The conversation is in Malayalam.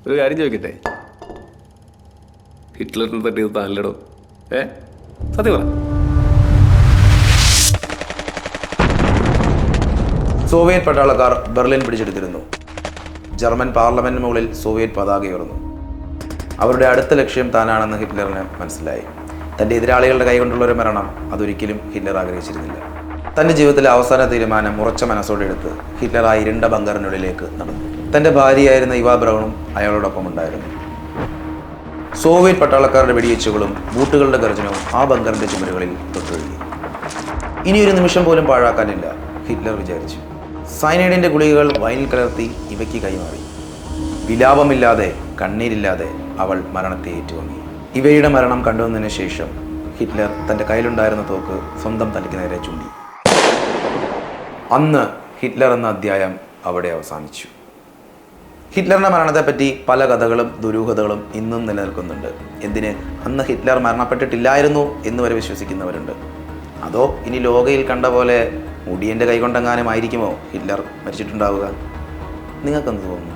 ഒരു കാര്യം ചോദിക്കട്ടെ, ഹിറ്റ്ലറിനെ തട്ടിയത് താനല്ലടോ? സത്യം പറ. സോവിയറ്റ് പട്ടാളക്കാർ ബെർലിൻ പിടിച്ചെടുത്തിരുന്നു. ജർമ്മൻ പാർലമെന്റിന് മുകളിൽ സോവിയറ്റ് പതാക ഉയർന്നു. അവരുടെ അടുത്ത ലക്ഷ്യം താനാണെന്ന് ഹിറ്റ്ലറിന് മനസ്സിലായി. തൻ്റെ എതിരാളികളുടെ കൈകൊണ്ടുള്ള ഒരു മരണം അതൊരിക്കലും ഹിറ്റ്ലർ ആഗ്രഹിച്ചിരുന്നില്ല. തൻ്റെ ജീവിതത്തിലെ അവസാന തീരുമാനം ഉറച്ച മനസ്സോടെ എടുത്ത് ഹിറ്റ്ലർ ആ ഇരുണ്ട ബങ്കറിനുള്ളിലേക്ക് നടന്നു. തൻ്റെ ഭാര്യയായിരുന്ന ഇവാ ബ്രൗണും അയാളോടൊപ്പം ഉണ്ടായിരുന്നു. സോവിയറ്റ് പട്ടാളക്കാരുടെ വെടിവെച്ചുകളും ബൂട്ടുകളുടെ ഗർജനവും ആ ബങ്കറിൻ്റെ ചുമരുകളിൽ തൊട്ടൊഴുകി. ഇനിയൊരു നിമിഷം പോലും പാഴാക്കാനില്ല, ഹിറ്റ്ലർ വിചാരിച്ചു. സയനൈഡിൻ്റെ ഗുളികകൾ വൈനിൽ കലർത്തി ഇവയ്ക്ക് കൈമാറി. വിലാപമില്ലാതെ കണ്ണീരില്ലാതെ അവൾ മരണത്തെ ഏറ്റുവാങ്ങി. ഇവയുടെ മരണം കണ്ടുവന്നതിന് ശേഷം ഹിറ്റ്ലർ തൻ്റെ കയ്യിലുണ്ടായിരുന്ന തോക്ക് സ്വന്തം തലയ്ക്ക് നേരെ ചൂണ്ടി. അന്ന് ഹിറ്റ്ലർ എന്ന അധ്യായം അവിടെ അവസാനിച്ചു. ഹിറ്റ്ലറിൻ്റെ മരണത്തെപ്പറ്റി പല കഥകളും ദുരൂഹതകളും ഇന്നും നിലനിൽക്കുന്നുണ്ട്. എന്തിന്, അന്ന് ഹിറ്റ്ലർ മരണപ്പെട്ടിട്ടില്ലായിരുന്നു എന്ന് വരെ വിശ്വസിക്കുന്നവരുണ്ട്. അതോ ഇനി ലോകയിൽ കണ്ട പോലെ മുടിയൻ്റെ കൈകൊണ്ടെങ്ങാനും ആയിരിക്കുമോ ഹിറ്റ്ലർ മരിച്ചിട്ടുണ്ടാവുക? നിങ്ങൾക്കെന്ത് തോന്നുന്നു?